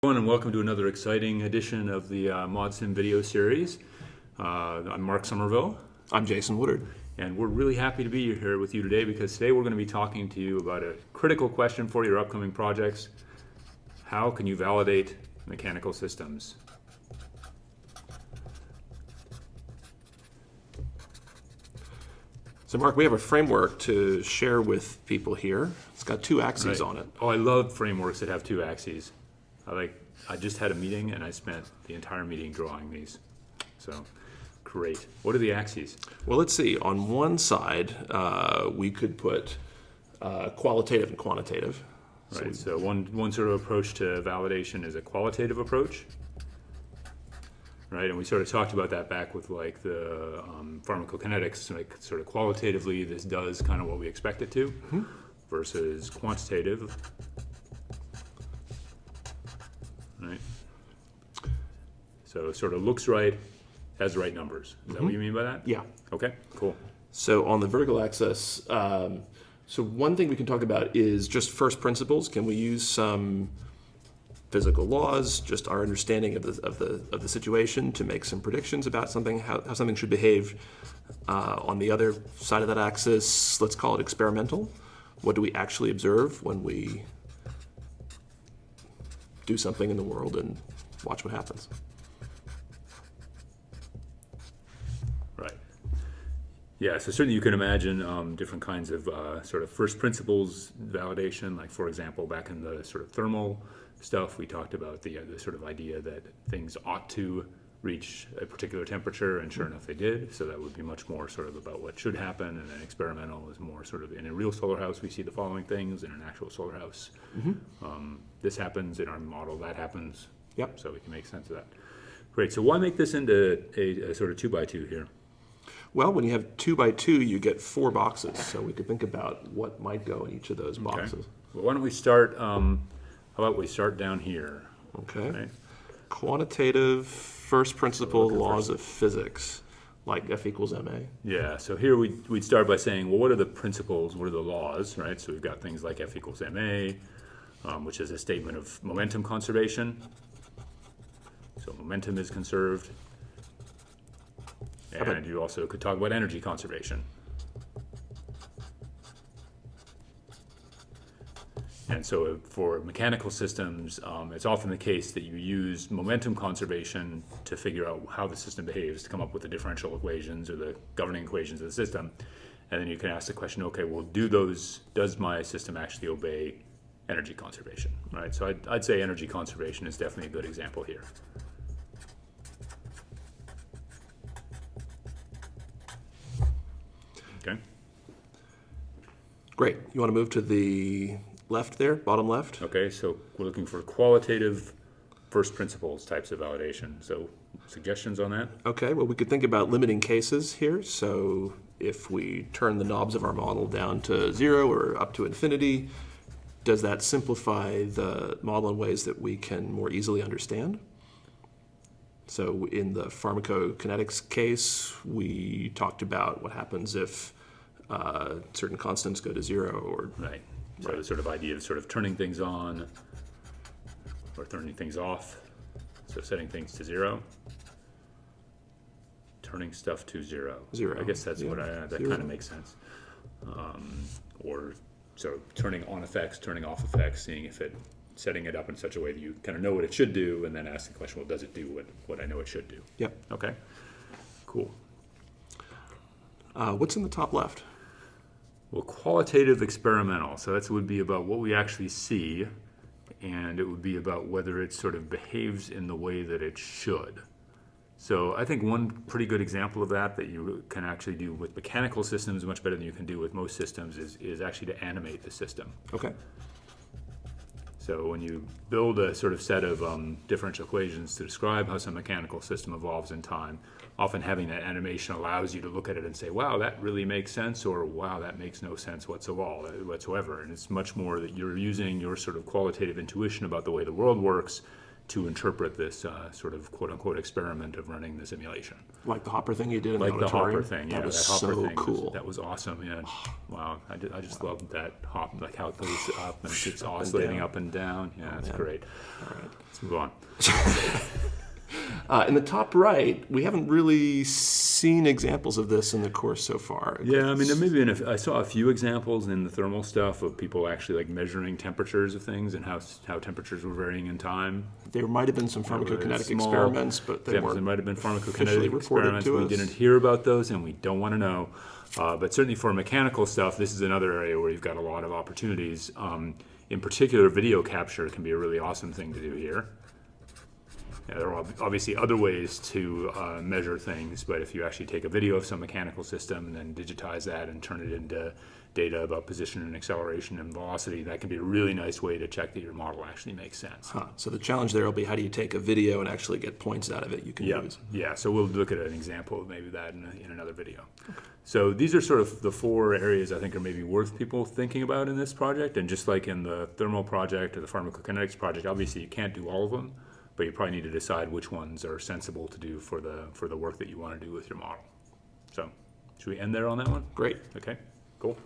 Everyone, and welcome to another exciting edition of the ModSim video series. I'm Mark Somerville. I'm Jason Woodard. And we're really happy to be here with you today because today we're going to be talking to you about a critical question for your upcoming projects. How can you validate mechanical systems? So Mark, we have a framework to share with people here. It's got two axes on it. Oh, I love frameworks that have two axes. I just had a meeting and I spent the entire meeting drawing these. So, great. What are the axes? Well, let's see. On one side, we could put qualitative and quantitative. Right. So one sort of approach to validation is a qualitative approach. Right, and we sort of talked about that back with like the pharmacokinetics, like sort of qualitatively this does kind of what we expect it to, versus quantitative. Right. So it sort of looks right, has the right numbers. Is that what you mean by that? Yeah. Okay, cool. So on the vertical axis, so one thing we can talk about is just first principles. Can we use some physical laws, just our understanding of the situation to make some predictions about something, how something should behave? On the other side of that axis, let's call it experimental. What do we actually observe when we do something in the world and watch what happens? Right. Yeah, so certainly you can imagine different kinds of sort of first principles validation, like for example, back in the sort of thermal stuff, we talked about the sort of idea that things ought to reach a particular temperature, and sure enough they did. So that would be much more sort of about what should happen, and then experimental is more sort of in a real solar house we see the following things, in an actual solar house this happens, in our model that happens. Yep. So we can make sense of that. Great, so why make this into a sort of 2x2 here? Well, when you have 2x2, you get 4 boxes, so we could think about what might go in each of those boxes. Okay. Well, why don't we start, how about we start down here? Okay. Right? Quantitative first principle laws of physics, like F equals ma. Yeah, so here we'd start by saying, well, what are the principles, what are the laws, right? So we've got things like F equals ma, which is a statement of momentum conservation. So momentum is conserved. And you also could talk about energy conservation. And so for mechanical systems, it's often the case that you use momentum conservation to figure out how the system behaves, to come up with the differential equations or the governing equations of the system. And then you can ask the question, okay, well, does my system actually obey energy conservation, right? So I'd say energy conservation is definitely a good example here. Okay. Great. You want to move to the left there, bottom left? Okay, so we're looking for qualitative first principles types of validation. So suggestions on that? Okay, well, we could think about limiting cases here. So if we turn the knobs of our model down to 0 or up to infinity, does that simplify the model in ways that we can more easily understand? So in the pharmacokinetics case, we talked about what happens if certain constants go to 0 or... Right. So the sort of idea of sort of turning things on or turning things off. So setting things to 0. Turning stuff to 0. 0. I guess that's what that 0. kind of makes sense. Or so turning on effects, turning off effects, seeing if setting it up in such a way that you kind of know what it should do, and then ask the question, well, does it do what I know it should do? Yep. Okay. Cool. What's in the top left? Well, qualitative experimental. So that would be about what we actually see, and it would be about whether it sort of behaves in the way that it should. So I think one pretty good example of that you can actually do with mechanical systems much better than you can do with most systems is actually to animate the system. Okay. So when you build a sort of set of differential equations to describe how some mechanical system evolves in time, often having that animation allows you to look at it and say, wow, that really makes sense, or wow, that makes no sense whatsoever. And it's much more that you're using your sort of qualitative intuition about the way the world works to interpret this sort of quote-unquote experiment of running the simulation. Like the Hopper thing you did in Like the the auditorium? Hopper thing, yeah. That was that Hopper so thing cool. that was awesome, yeah. Wow, I just loved that hop, like how it goes up and it's oscillating up and down. Yeah, that's great. All right. Let's move on. In the top right, we haven't really seen examples of this in the course so far. Yeah, I mean, there may be I saw a few examples in the thermal stuff of people actually like measuring temperatures of things and how temperatures were varying in time. There might have been some pharmacokinetic Small experiments, but they examples. weren't There might have been officially pharmacokinetic reported experiments. to We us. didn't hear about those, and we don't want to know. But certainly for mechanical stuff, this is another area where you've got a lot of opportunities. In particular, video capture can be a really awesome thing to do here. Yeah, there are obviously other ways to measure things, but if you actually take a video of some mechanical system and then digitize that and turn it into data about position and acceleration and velocity, that can be a really nice way to check that your model actually makes sense. So the challenge there will be, how do you take a video and actually get points out of it you can use? Yeah, so we'll look at an example of maybe that in another video. Okay. So these are sort of the 4 areas I think are maybe worth people thinking about in this project, and just like in the thermal project or the pharmacokinetics project, obviously you can't do all of them, but you probably need to decide which ones are sensible to do for the work that you want to do with your model. So should we end there on that one? Great. Okay, cool.